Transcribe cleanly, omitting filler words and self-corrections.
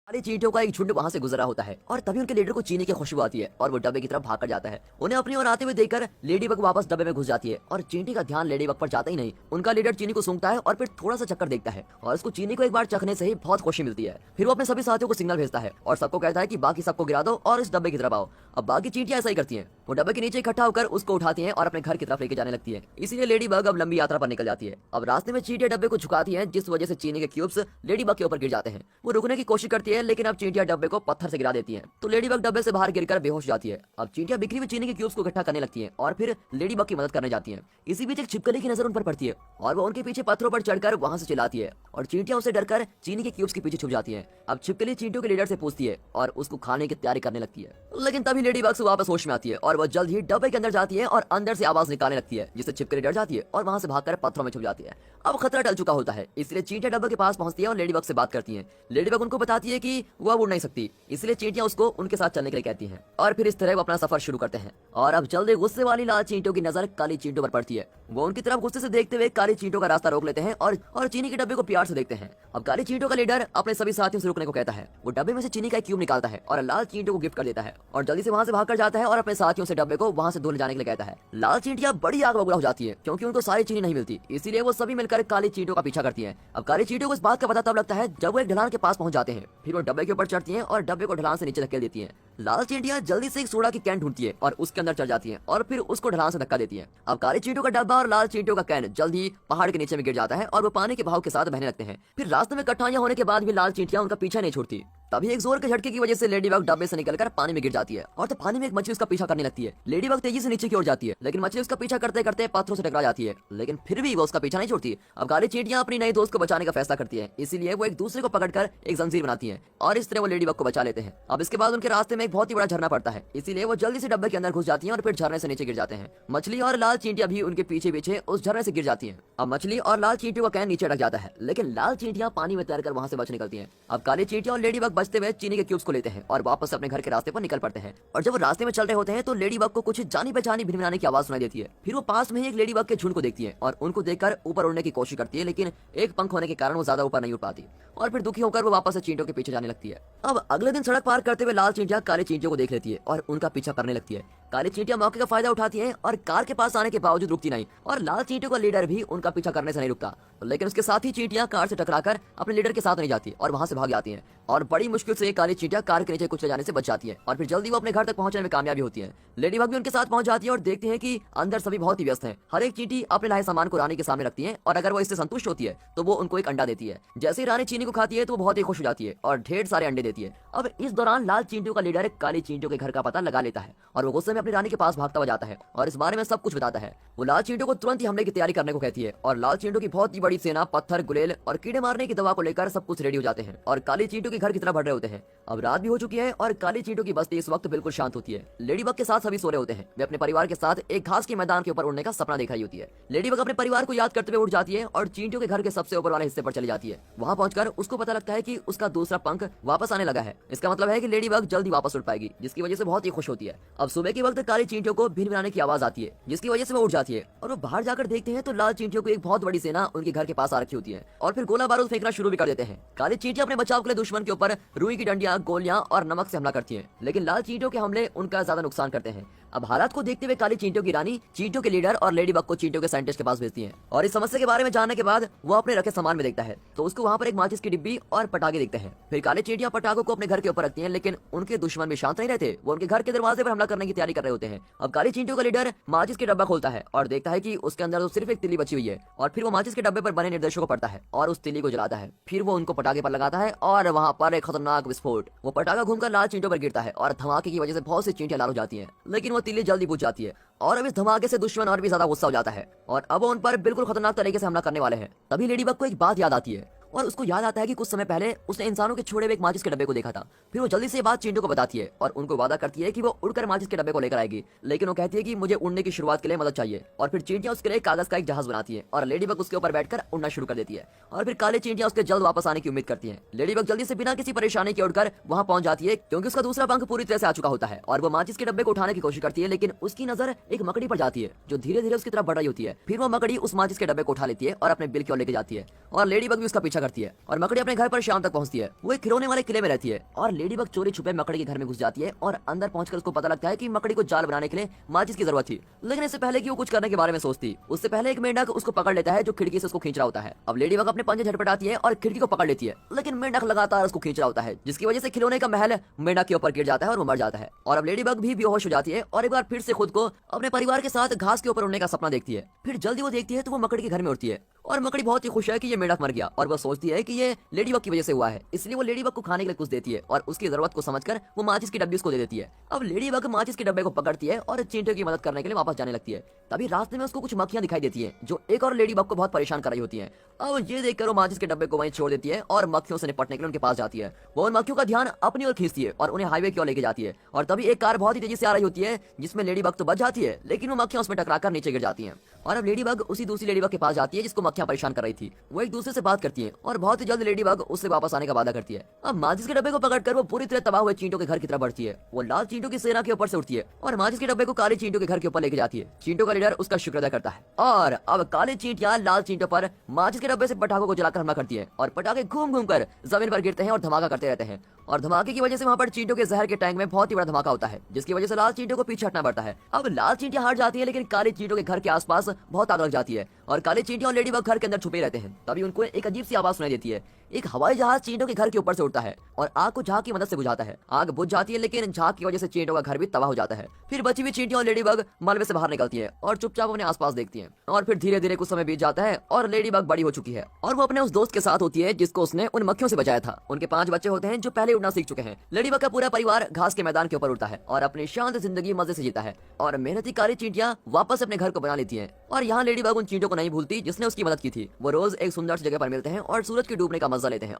सारे चींटियों का एक झुंड वहां से गुजरा होता है और तभी उनके लीडर को चीनी की खुशबू आती है और वो डब्बे की तरफ भाग कर जाता है। उन्हें अपनी ओर आते हुए देखकर लेडीबग वापस डब्बे में घुस जाती है और चींटी का ध्यान लेडीबग पर जाता ही नहीं। उनका लीडर चीनी को सूंघता है और फिर थोड़ा सा चक्कर देखता है और उसको चीनी को एक बार चखने से ही बहुत खुशी मिलती है। फिर वो अपने सभी साथियों को सिग्नल भेजता है और सबको कहता है कि बाकी सबको गिरा दो और इस डब्बे की तरफ आओ। अब बाकी चींटियां ऐसा ही करती हैं। वो डब्बे के नीचे इकट्ठा होकर उसको उठाती हैं और अपने घर की तरफ लेके जाने लगती है। इसीलिए लेडीबग अब लंबी यात्रा पर निकल जाती है। अब रास्ते में चींटियां डब्बे को झुकाती हैं जिस वजह से चीनी के क्यूब्स लेडीबग के ऊपर गिर जाते हैं। वो रुकने की कोशिश करती है लेकिन अब चींटियां डब्बे को पत्थर से गिरा देती हैं तो लेडीबग डब्बे से बाहर गिरकर बेहोश हो जाती है। अब चींटियां बिखरी हुई चीनी के क्यूब्स को इकट्ठा करने लगती हैं और फिर लेडीबग की मदद करने जाती हैं। इसी बीच एक छिपकली की नजर उन पर पड़ती है और वो उनके पीछे पत्थरों पर चढ़कर वहां से चिल्लाती है और चींटियां उसे डरकर चीनी के क्यूब्स के पीछे छुप जाती हैं। अब छिपकली चींटियों के लीडर से पूछती है और उसको खाने की तैयारी करने लगती है, लेकिन तभी लेडीबग से वापस होश में आती है और वह जल्द ही डब्बे के अंदर जाती है और अंदर से आवाज निकालने लगती है जिससे छिपकली डर जाती है और वहां से भागकर पत्थरों में छुप जाती है। अब खतरा टल चुका होता है इसलिए चींटियां डब्बे के पास पहुंचती है और लेडीबग से बात करती है। लेडीबग उनको बताती है कि वह उड़ नहीं सकती, इसलिए चींटियां उसको उनके साथ चलने के लिए कहती हैं और फिर इस तरह वो अपना सफर शुरू करते हैं। और अब जल्दी गुस्से वाली लाल चींटियों की नजर काली चींटियों पर पड़ती है। वो उनकी तरफ गुस्से से देखते हुए काली चींटियों का रास्ता रोक लेते हैं और चीनी के डब्बे को प्यार से देखते हैं। अब काली चींटियों का लीडर अपने सभी साथियों से रुकने को कहता है। वो डब्बे में से चीनी का एक क्यूब निकालता है और लाल चींटियों को गिफ्ट कर देता है और जल्दी से वहां से भागकर जाता है और अपने साथियों से डब्बे को वहां से दूर ले जाने के लिए कहता है। लाल चींटियां बड़ी आग बबूला हो जाती है क्योंकि उनको सारी चीनी नहीं मिलती, इसीलिए वो सभी मिलकर काली चींटियों का पीछा करती हैं। अब काली चींटियों को इस बात का पता तब लगता है जब वो एक ढलान के पास पहुंच जाते हैं। फिर वो डब्बे के ऊपर चढ़ती हैं और डब्बे को ढलान से नीचे धकेल देती हैं। लाल चींटियां जल्दी से एक सोडा की कैन ढूंढती है और उसके अंदर चढ़ जाती है और फिर उसको ढलान से धक्का देती है। अब काली चींटियों का डब्बा और लाल चींटियों का कैन जल्द ही पहाड़ के नीचे में गिर जाता है और वो पानी के बहाव के साथ बहने लगते हैं। फिर रास्ते में कठिनाइयां होने के बाद भी लाल चींटियां उनका पीछा नहीं छोड़ती। तभी एक जोर के झटके की वजह से लेडीबग डब्बे से निकलकर पानी में गिर जाती है और तब पानी में एक मछली उसका पीछा करने लगती है। लेडीबग तेजी से नीचे की ओर जाती है लेकिन मछली उसका पीछा करते करते पत्थरों से टकरा जाती है, लेकिन फिर भी वो उसका पीछा नहीं छोड़ती। अब काली चींटियां अपनी नई दोस्त को बचाने का फैसला करती है, इसीलिए वो एक दूसरे को पकड़कर एक जंजीर बनाती है और इस तरह वो लेडीबग को बचा लेते हैं। अब इसके बाद उनके रास्ते में एक बहुत ही बड़ा झरना पड़ता है, इसीलिए वो जल्दी से डब्बे के अंदर घुस जाती है और फिर झरने से नीचे गिर जाते हैं। मछली और लाल चींटियां भी उनके पीछे पीछे उस झरने से गिर जाती है। अब मछली और लाल चींटियों का कैन नीचे अटक जाता है लेकिन लाल चींटियां पानी में तैरकर वहां से बच निकलती हैं। अब काली चींटियां और लेडीबग बचते हुए चीनी के क्यूब्स को लेते हैं और वापस अपने घर के रास्ते पर निकल पड़ते हैं। और जब वो रास्ते में चल रहे होते हैं तो लेडीबग को कुछ जानी पहचानी भिनभिनाने की आवाज सुनाई देती है। फिर वो पास में ही एक लेडीबग के झुंड को देखती है और उनको देखकर ऊपर उड़ने की कोशिश करती है, लेकिन एक पंख होने के कारण वो ज्यादा ऊपर नहीं उड़ पाती और फिर दुखी होकर वो वापस से चींटियों के पीछे जाने लगती है। अब अगले दिन सड़क पार करते हुए लाल चींटियां काली चींटियों को देख लेती है और उनका पीछा करने लगती है। काली चींटियां मौके का फायदा उठाती हैं और कार के पास आने के बावजूद रुकती नहीं और लाल चींटियों का लीडर भी उनका पीछा करने से नहीं रुकता, लेकिन उसके साथ ही चींटियां कार से टकराकर अपने लीडर के साथ नहीं जाती और वहां से भाग जाती हैं और बड़ी मुश्किल से काली चींटियां कार के नीचे कुचले जाने से बच जाती है और फिर जल्दी वो अपने घर तक पहुंचने में कामयाबी होती है। लेडीबग भी उनके साथ पहुंच जाती है और देखती है कि अंदर सभी बहुत ही व्यस्त हैं। हर एक चींटी अपने लाए सामान को रानी के सामने रखती है और अगर वो इससे संतुष्ट होती है तो वो उनको एक अंडा देती है। जैसे ही रानी चीनी को खाती है तो वो बहुत ही खुश हो जाती है और ढेर सारे अंडे देती है। अब इस दौरान लाल चींटियों का लीडर काली चींटियों के घर का पता लगा लेता है और वो गुस्से में अपनी रानी के पास भागता हुआ जाता है और इस बारे में सब कुछ बताता है। वो लाल चींटियों को तुरंत ही हमले की तैयारी करने को कहती है और लाल चींटियों की बहुत ही बड़ी सेना पत्थर, गुलेल और कीड़े मारने की दवा को लेकर सब कुछ रेडी हो जाते हैं और काली चींटियों के घर की तरफ बढ़ रहे होते हैं। अब रात भी हो चुकी है और काली चींटियों की बस्ती इस वक्त बिल्कुल शांत होती है। लेडीबग के साथ सभी सो रहे होते हैं। वे अपने परिवार के साथ एक घास के मैदान के ऊपर उड़ने का सपना देखा होती है। लेडीबग अपने परिवार को याद करते हुए उड़ जाती है और चींटियों के घर के सबसे ऊपर वाले हिस्से पर चली जाती है। वहां पहुंचकर उसको पता लगता है कि उसका दूसरा पंख वापस आने लगा है। इसका मतलब है कि लेडीबग जल्दी वापस उड़ पाएगी, जिसकी वजह से बहुत ही खुश होती है। अब सुबह के वक्त काली चींटियों को भिनभिनाने की आवाज आती है, जिसकी वजह से वो उठ जाती है और वो बाहर जाकर देखते हैं तो लाल चींटियों को एक बहुत बड़ी सेना उनके घर के पास आ रखी होती है और फिर गोला बारूद फेंकना शुरू भी कर देते हैं। काली चींटियां अपने बचाव के लिए दुश्मन के ऊपर रुई की डंडियां, गोलियां और नमक से हमला करती हैं, लेकिन लाल चींटियों के हमले उनका ज्यादा नुकसान करते हैं। अब हालात को देखते हुए काली चींटियों की रानी चींटियों के लीडर और लेडीबग को चींटियों के साइंटिस्ट के पास भेजती है और इस समस्या के बारे में जानने के बाद वो अपने रखे सामान में देखता है तो उसको वहां पर एक माचिस की डिब्बी और पटाखे दिखते हैं। फिर काली चींटियां पटाखों को अपने घर के ऊपर रखती हैं, लेकिन उनके दुश्मन भी शांत नहीं रहते। वो उनके घर के दरवाजे पर हमला करने की तैयारी कर रहे होते हैं। अब काली चींटियों का लीडर माचिस के डब्बा खोलता है और देखता है कि उसके अंदर तो सिर्फ एक तिल्ली बची हुई है और फिर वो माचिस के डब्बे पर बने निर्देशों को पढ़ता है और उस तिल्ली को जलाता है। फिर वो उनको पटाखे पर लगाता है और वहां पर एक खतरनाक विस्फोट। वो पटाखा घूमकर लाल चींटियों पर गिरता है और धमाके की वजह से बहुत सी चींटियां लाल हो जाती हैं, लेकिन वो तिल्ली जल्दी बुझ जाती है और अब इस धमाके से दुश्मन और भी ज्यादा गुस्सा हो जाता है और अब वो उन पर बिल्कुल खतरनाक तरीके से हमला करने वाले हैं। तभी लेडीबग को एक बात याद आती है और उसको याद आता है कि कुछ समय पहले उसने इंसानों के छोड़े हुए एक माचिस के डब्बे को देखा था। फिर वो जल्दी से बात चींटियों को बताती है और उनको वादा करती है कि वो उड़कर माचिस के डब्बे को लेकर आएगी, लेकिन वो कहती है कि मुझे उड़ने की शुरुआत के लिए मदद चाहिए और फिर चींटियां उसके लिए कागज का एक जहाज बनाती है और लेडीबग उसके ऊपर बैठकर उड़ना शुरू कर देती है और फिर काली चींटियां उसके जल्द वापस आने की उम्मीद करती है। लेडीबग जल्दी से बिना किसी परेशानी के उड़कर वहां पहुंच जाती है क्योंकि उसका दूसरा पंख पूरी तरह से आ चुका होता है और वो माचिस के डब्बे को उठाने की कोशिश करती है, लेकिन उसकी नजर एक मकड़ी पर जाती है जो धीरे धीरे उसकी तरफ बढ़ रही होती है। फिर वो मकड़ी उस माचिस के डब्बे को उठा लेती है और अपने बिल की ओर लेके जाती है और लेडीबग भी उसका पीछा पीछा करती है और मकड़ी अपने घर पर शाम तक पहुंचती है। वो एक खिलौने वाले किले में रहती है और लेडीबग चोरी छुपे मकड़ी के घर में घुस जाती है और अंदर पहुंचकर उसको पता लगता है कि मकड़ी को जाल बनाने के लिए माचिस की जरूरत थी। लेकिन इससे पहले कि वो कुछ करने के बारे में सोचती, उससे पहले एक मेंढक उसको पकड़ लेता है जो खिड़की से उसको खींच रहा होता है। अब लेडीबग अपने पंजे झटपटाती है और खिड़की को पकड़ लेती है, लेकिन मेंढक लगातार उसको खींच रहा होता है, जिसकी वजह से खिलौने का महल मेंढक के ऊपर गिर जाता है और वो मर जाता है। और अब लेडीबग भी बेहोश हो जाती है और एक बार फिर से खुद को अपने परिवार के साथ घास के ऊपर उड़ने का सपना देखती है। फिर जल्दी वो देखती है तो वो मकड़ी के घर में उड़ती है और मकड़ी बहुत ही खुश है कि ये मेंढक मर गया और वो सोचती है कि ये लेडीबग की वजह से हुआ है, इसलिए वो लेडीबग को खाने के लिए कुछ देती है और उसकी जरूरत को समझकर वो माचिस की डब्बी उसको दे देती है। अब लेडीबग माचिस के डब्बे को पकड़ती है और चींटियों की मदद करने के लिए वापस जाने लगती है। तभी रास्ते में उसको कुछ मक्खियां दिखाई देती है जो एक और लेडीबग को बहुत परेशान कर रही होती है। अब ये देखकर वो माचिस के डब्बे को वहीं छोड़ देती है और मक्खियों से निपटने के लिए उनके पास जाती है। वो उन मक्खियों का ध्यान अपनी ओर खींचती है और उन्हें हाईवे की ओर लेके जाती है और तभी एक कार बहुत ही तेजी से आ रही होती है जिसमें लेडीबग तो बच जाती है, लेकिन वो मक्खियां उसमें टकराकर नीचे गिर जाती हैं। और अब लेडीबग उसी दूसरी लेडीबग के पास जाती है जिसको मक्खियां परेशान कर रही थी। वो एक दूसरे से बात करती है और बहुत ही जल्द लेडीबग उससे वापस आने का वादा करती है। अब माचिस के डब्बे को पकड़कर वो पूरी तरह तबाह हुए चींटों के घर की तरफ बढ़ती है। वो लाल चींटों की सेना के ऊपर से उठती है और माचिस के डब्बे को काले चींटों के घर के ऊपर लेके जाती है। चींटों का लीडर उसका शुक्र अदा करता है और अब काले चींटियां लाल चींटों पर माचिस के डब्बे से पटाखों को जलाकर हमला करती है और पटाखे घूम घूम कर जमीन पर गिरते हैं और धमाका करते रहते हैं। और धमाके की वजह से वहां पर चींटों के जहर के टैंक में बहुत ही बड़ा धमाका होता है, जिसकी वजह से लाल चींटों को पीछे हटना पड़ता है। अब लाल चींटियां हार जाती है, लेकिन काले चींटों के घर के आसपास बहुत आग लग जाती है और काले चींटियां और लेडीबग घर के अंदर छुपे रहते हैं। तभी उनको एक अजीब सी आवाज सुनाई देती है। एक हवाई जहाज चींटों के घर के ऊपर से उड़ता है और आग को झाग की मदद से बुझाता है। आग बुझ जाती है, लेकिन झाग की वजह से चींटों का घर भी तबाह हो जाता है। फिर बची हुई चींटियां और लेडीबग मलबे से बाहर निकलती है और चुपचाप अपने आसपास देखती है। और फिर धीरे धीरे कुछ समय बीत जाता है और लेडीबग बड़ी हो चुकी है और वो अपने उस दोस्त के साथ होती है जिसको उसने उन मक्खियों से बचाया था। उनके 5 बच्चे होते हैं जो पहले उड़ना सीख चुके हैं। लेडीबग का पूरा परिवार घास के मैदान के ऊपर उड़ता है और अपनी शांत जिंदगी मजे से जीता है। और मेहनती काली चींटियां वापस अपने घर को बना लेती हैं और यहाँ लेडीबग उन चींटों को नहीं भूलती जिसने उसकी मदद की थी। वो रोज एक सुंदर सी जगह पर मिलते हैं और सूरज के डूबने का मजा लेते हैं।